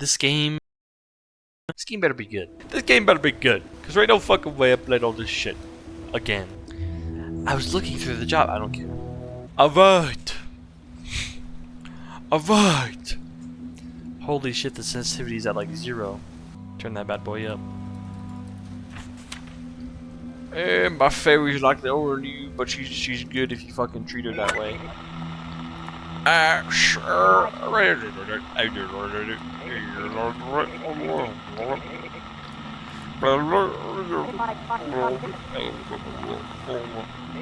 This game better be good. This game better be good. Cause right no fucking way I played all this shit again. I was looking through the job. I don't care. Avert. Avert. Holy shit, the sensitivity's at like 0. Turn that bad boy up. My Ferry's like the older you, but she's good if you fucking treat her that way. Sure.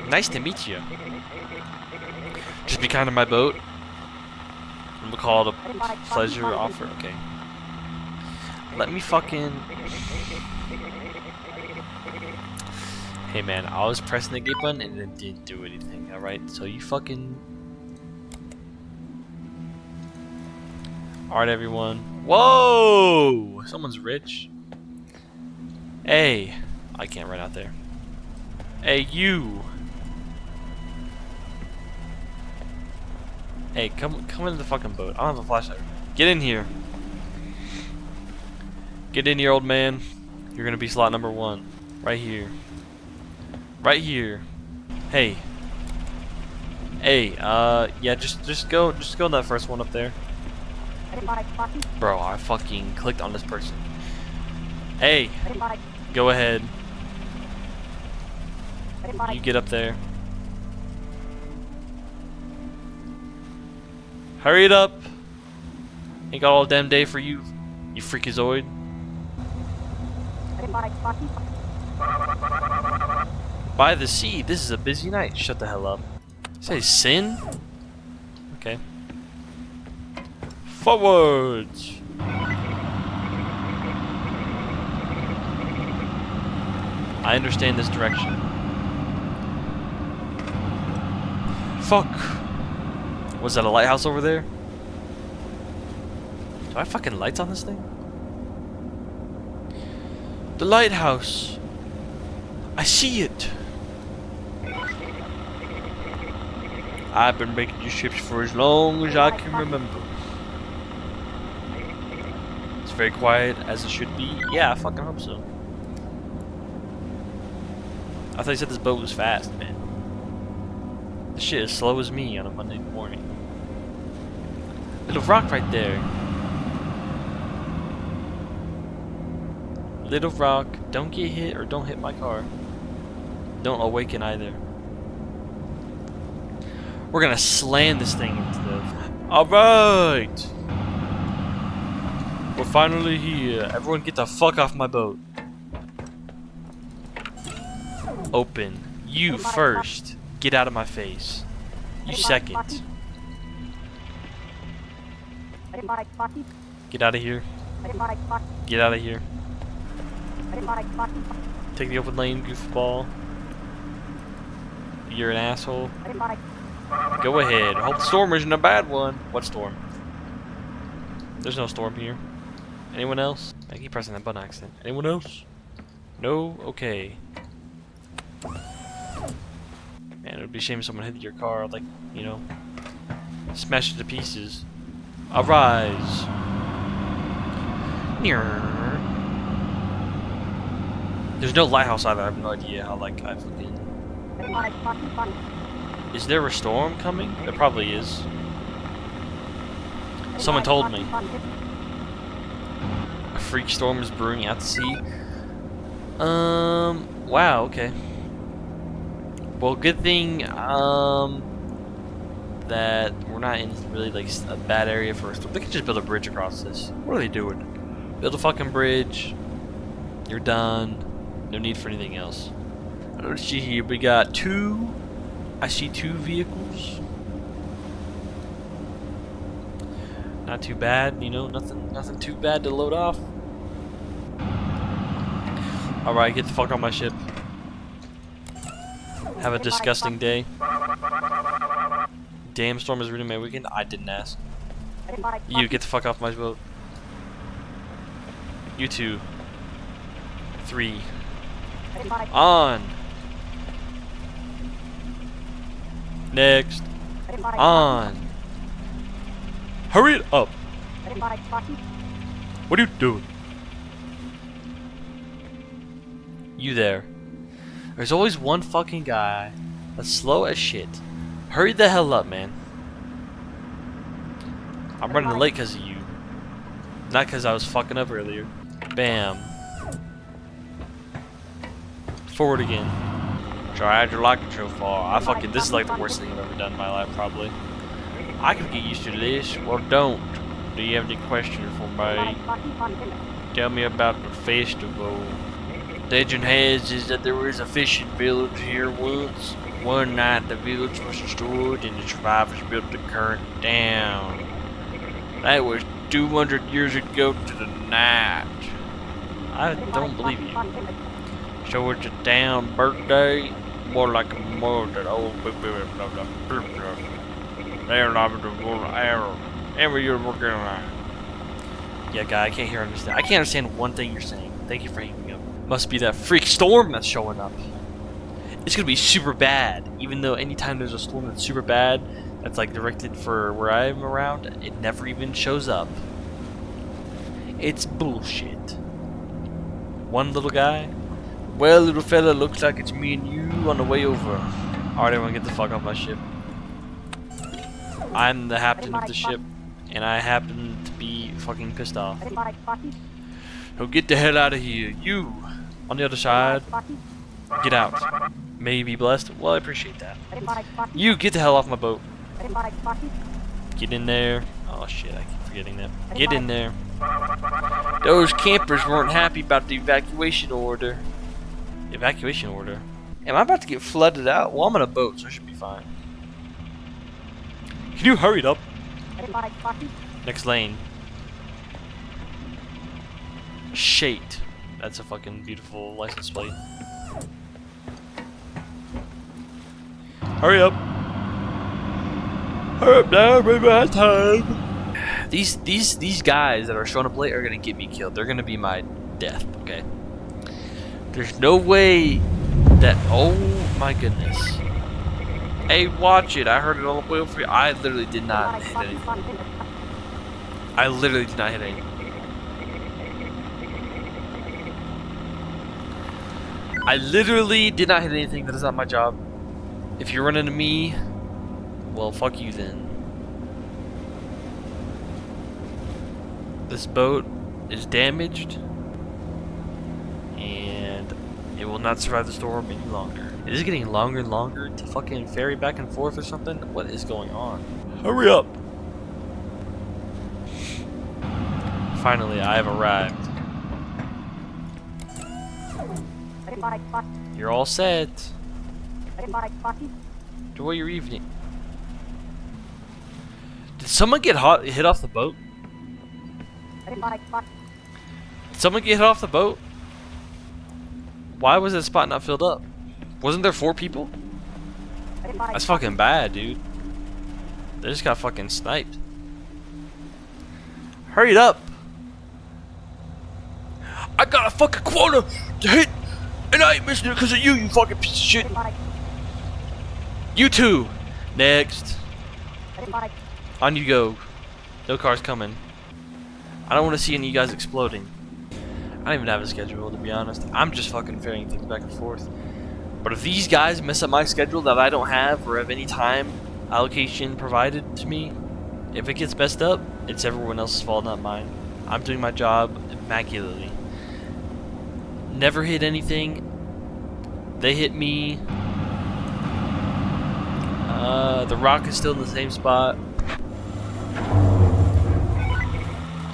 Nice to meet you. Just be kind of my boat. I'm gonna call it a pleasure offer. Okay. Let me fucking. Hey man, I was pressing the gate button and it didn't do anything. All right, so you fucking. Alright, everyone. Whoa! Someone's rich. Hey, I can't run out there. Hey, you. Hey, come into the fucking boat. I don't have a flashlight. Get in here. Get in here, old man. You're gonna be slot number 1, right here. Right here. Hey. Hey. Yeah. Just go in that first one up there. Bro, I fucking clicked on this person. Hey. Go ahead. You get up there. Hurry it up. Ain't got all damn day for you, you freakazoid. By the sea, this is a busy night. Shut the hell up. Say sin? Okay. Forwards. I understand this direction. Fuck. Was that a lighthouse over there? Do I have fucking lights on this thing? The lighthouse. I see it. I've been making these ships for as long as I can remember. It's very quiet, as it should be. Yeah, I fucking hope so. I thought you said this boat was fast, man. This shit is slow as me on a Monday morning. Little rock right there. Little rock. Don't get hit or don't hit my car. Don't awaken either. We're gonna slam this thing into the... Alright! We're finally here. Everyone get the fuck off my boat. Open. You first. Get out of my face. You second. Get out of here. Get out of here. Take the open lane, goofball. You're an asshole. Go ahead. Hope the storm isn't a bad one. What storm? There's no storm here. Anyone else? I keep pressing that button accident. Anyone else? No? Okay. Man, it would be a shame if someone hit your car, like, you know, smash it to pieces. Arise. There's no lighthouse either. I have no idea how, like, I fucking... Is there a storm coming? There probably is. Someone told me. A freak storm is brewing out to sea. Wow, okay. Well, good thing, that we're not in really, like, a bad area for a storm. They could just build a bridge across this. What are they doing? Build a fucking bridge. You're done. No need for anything else. Let's see here. We got 2. I see 2 vehicles. Not too bad, you know, nothing too bad to load off. Alright, get the fuck on my ship. Have a disgusting day. Damn storm is ruining my weekend. I didn't ask. You get the fuck off my boat. You 2. 3. On. Next. On. Hurry it up. What are you doing? You there. There's always one fucking guy that's slow as shit. Hurry the hell up, man. I'm running late because of you. Not because I was fucking up earlier. Bam. Forward again. Tried your like it so far. This is like the worst thing I've ever done in my life, probably. I can get used to this. Well, don't. Do you have any questions for me? Tell me about the festival. Legend has is that there was a fishing village here once. One night the village was destroyed and the survivors built the current town. That was 200 years ago to the night. I don't believe you. So it's a town birthday? More like a murder. Oh, they're not the world arrow. Every year working on. Yeah, guy, I can't understand. I can't understand one thing you're saying. Thank you for hanging up. Must be that freak storm that's showing up. It's gonna be super bad. Even though anytime there's a storm that's super bad, that's like directed for where I'm around, it never even shows up. It's bullshit. One little guy. Well, little fella, looks like it's me and you on the way over. Alright, everyone, get the fuck off my ship. I'm the captain of the ship, and I happen to be fucking pissed off. So get the hell out of here. You, on the other side, get out. May you be blessed. Well, I appreciate that. You, get the hell off my boat. Get in there. Oh shit, I keep forgetting that. Get in there. Those campers weren't happy about the evacuation order. Evacuation order? Am I about to get flooded out? Well, I'm on a boat, so I should be fine. Can you hurry it up? Next lane. Shade. That's a fucking beautiful license plate. Hurry up. Hurry up now, we're behind time. These guys that are showing up late are gonna get me killed. They're gonna be my death, okay? There's no way that, oh my goodness. Hey, watch it. I heard it all the way over here. I literally did not hit anything. I literally did not hit anything. I literally did not hit anything. That is not my job. If you're running to me, well, fuck you then. This boat is damaged, and it will not survive the storm any longer. It is getting longer and longer to fucking ferry back and forth or something. What is going on? Hurry up! Finally, I have arrived. You're all set. Enjoy your evening. Did someone get hit off the boat? Did someone get hit off the boat? Why was that spot not filled up? Wasn't there 4 people? That's fucking bad, dude. They just got fucking sniped. Hurry it up! I got a fucking quota to hit, and I ain't missing it because of you, you fucking piece of shit. You too. Next. On you go. No cars coming. I don't want to see any of you guys exploding. I don't even have a schedule, to be honest. I'm just fucking ferrying things back and forth. But if these guys mess up my schedule that I don't have or have any time allocation provided to me, if it gets messed up, it's everyone else's fault, not mine. I'm doing my job immaculately. Never hit anything. They hit me. The rock is still in the same spot.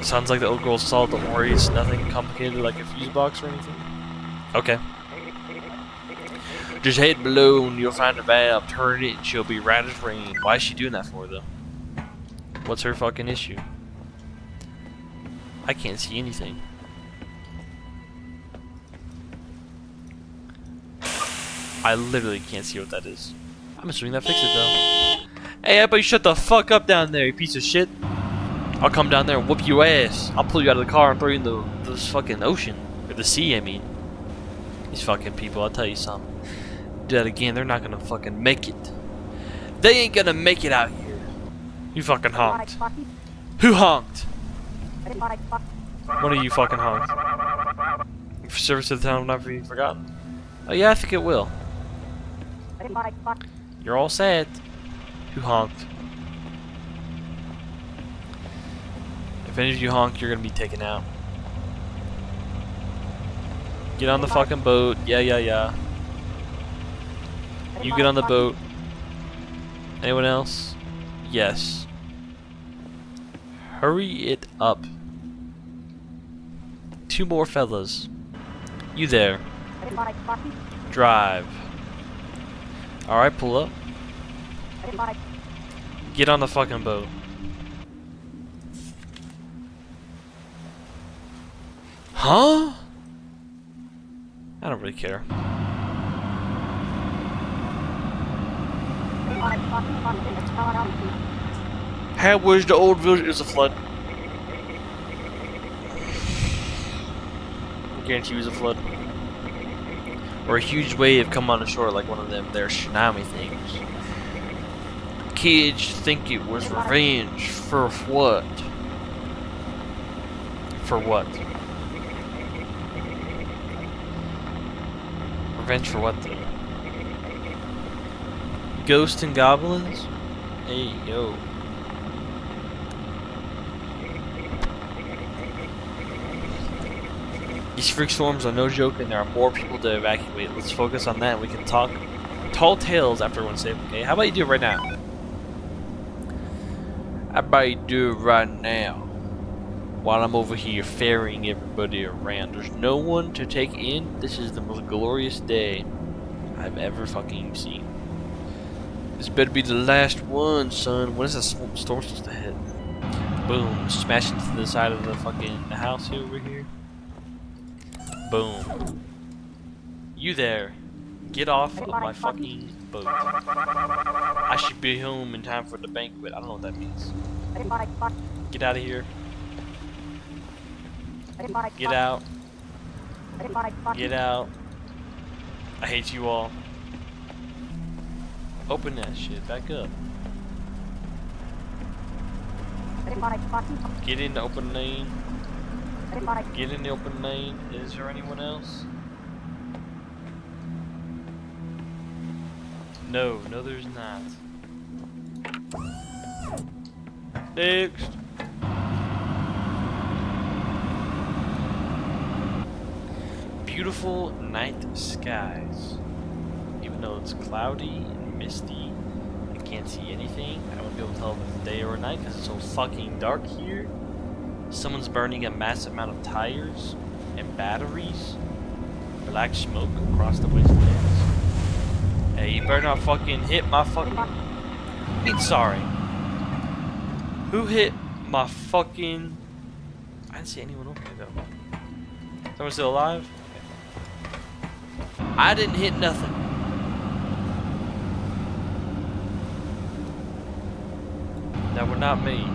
Sounds like the old girl saw. Don't worry, it's nothing complicated like a fuse box or anything. Okay. Just head below and you'll find a valve. Turn it and she'll be right as rain. Why is she doing that for, though? What's her fucking issue? I can't see anything. I literally can't see what that is. I'm assuming that fixed it, though. Hey, everybody shut the fuck up down there, you piece of shit. I'll come down there and whoop your ass. I'll pull you out of the car and throw you in this fucking ocean. Or the sea, I mean. These fucking people, I'll tell you something. Do that again, they're not gonna fucking make it. They ain't gonna make it out here. You fucking honked. Who honked? One of you fucking honks. For service to the town will not be forgotten. Oh yeah, I think it will. You're all set. Who honked? If any of you honk, you're gonna be taken out. Get on the fucking boat. Yeah, yeah, yeah. You get on the boat. Anyone else? Yes. Hurry it up. 2 more fellas. You there. Drive. Alright, pull up. Get on the fucking boat. Huh? I don't really care. How was the old village? Is a flood. I guarantee it was a flood. Or a huge wave come on the shore like one of them their tsunami things. Kids think it was revenge for what? For what? Revenge for what though? Ghosts and goblins? Hey yo. These freak storms are no joke and there are more people to evacuate. Let's focus on that and we can talk tall tales after everyone's safe, okay? How about you do it right now? How about you do it right now? While I'm over here ferrying everybody around. There's no one to take in. This is the most glorious day I've ever fucking seen. This better be the last one, son. When is this storm supposed to hit? Boom. Smash into the side of the fucking house over here. Boom. You there. Get off of my fucking boat. I should be home in time for the banquet. I don't know what that means. Get out of here. Get out. Get out. I hate you all. Open that shit. Back up. Get in the open lane. Get in the open lane. Is there anyone else? No, no there's not. Next. Beautiful night skies. Even though it's cloudy and misty, I can't see anything. I won't be able to tell if it's day or night because it's so fucking dark here. Someone's burning a massive amount of tires and batteries. Black smoke across the wastelands. Hey, you better not fucking hit my fucking... I mean, sorry. Who hit my fucking... I didn't see anyone over there though. Someone still alive? Okay. I didn't hit nothing. That was not me.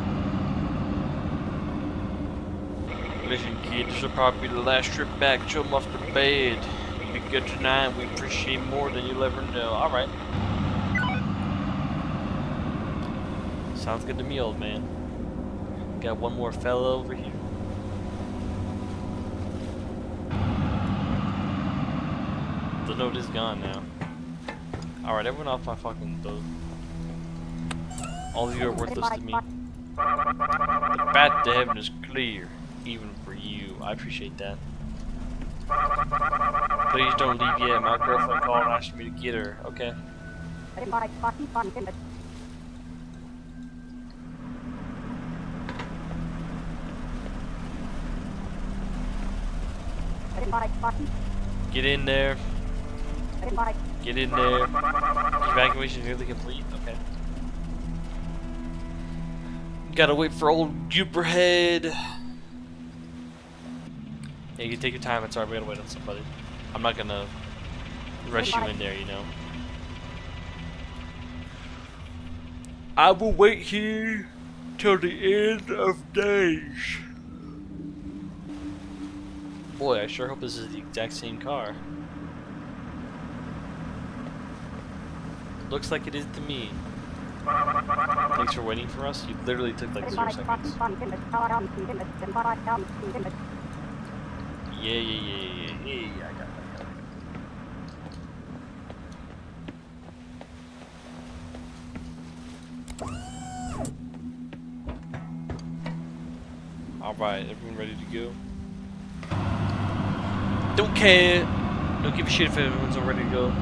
Listen, kid, this will probably be the last trip back. Show them off to bed. You be good tonight. We appreciate more than you'll ever know. Alright. Sounds good to me, old man. Got one more fella over here. The note is gone now. Alright, everyone off my fucking boat. All of you are worthless to me. The path to heaven is clear. Even for you. I appreciate that. Please don't leave yet. My girlfriend called and asked me to get her. Okay. Get in there. Get in there. Evacuation nearly complete. Okay. Gotta wait for old Jupiterhead. Yeah, you can take your time. It's alright. We gotta wait on somebody. I'm not gonna rush you in there, you know. I will wait here till the end of days. Boy, I sure hope this is the exact same car. Looks like it is to me. Thanks for waiting for us. You literally took like 0 seconds. Yeah, I got that. Alright, everyone ready to go? Don't care. Don't give a shit if everyone's all ready to go.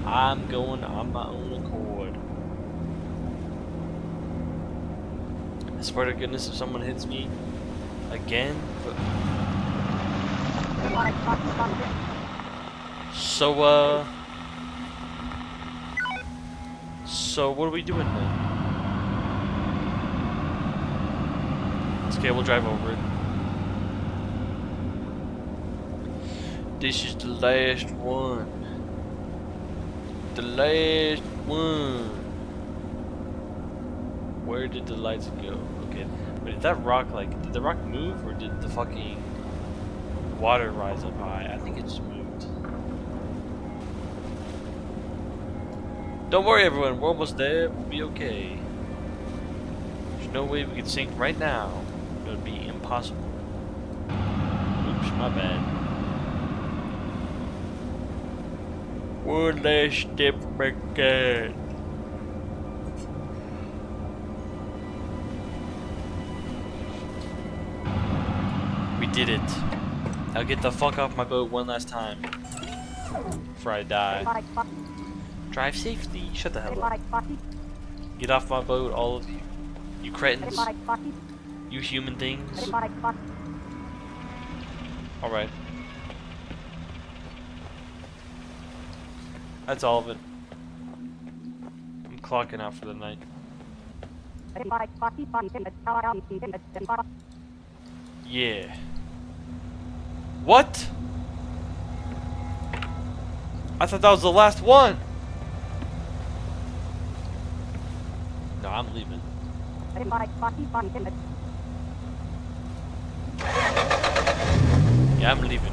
I'm going on my own accord. I swear to goodness, if someone hits me again. So what are we doing then? Okay, we'll drive over it. This is the last one. The last one. Where did the lights go? Okay. Wait, did that rock, like, did the rock move or did the fucking water rise up high? I think it just moved. Don't worry, everyone. We're almost there. We'll be okay. There's no way we could sink right now. It would be impossible. Oops, my bad. One last step back there. We did it. I'll get the fuck off my boat one last time before I die. Drive safely. Shut the hell up. Get off my boat, all of you. You cretins. You human things. Alright. That's all of it. I'm clocking out for the night. Yeah. What? I thought that was the last one. No, I'm leaving. Yeah, I'm leaving.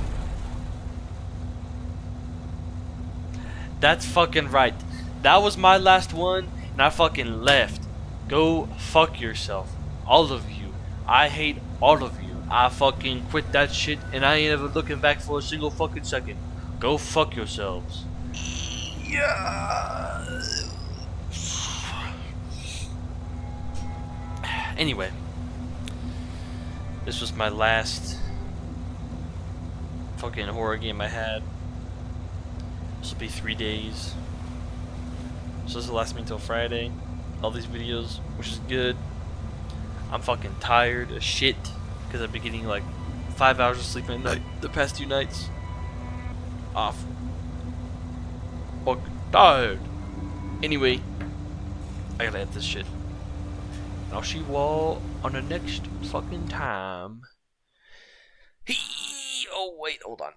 That's fucking right. That was my last one, and I fucking left. Go fuck yourself. All of you. I hate all of you. I fucking quit that shit, and I ain't ever looking back for a single fucking second. Go fuck yourselves. Yeah. Anyway. This was my last fucking horror game I had. This will be 3 days. So this will last me until Friday. All these videos, which is good. I'm fucking tired as shit because I've been getting like 5 hours of sleep a night the past 2 nights. Off. Fucking tired. Anyway, I gotta end this shit. And I'll see you all on the next fucking time. Oh wait, hold on.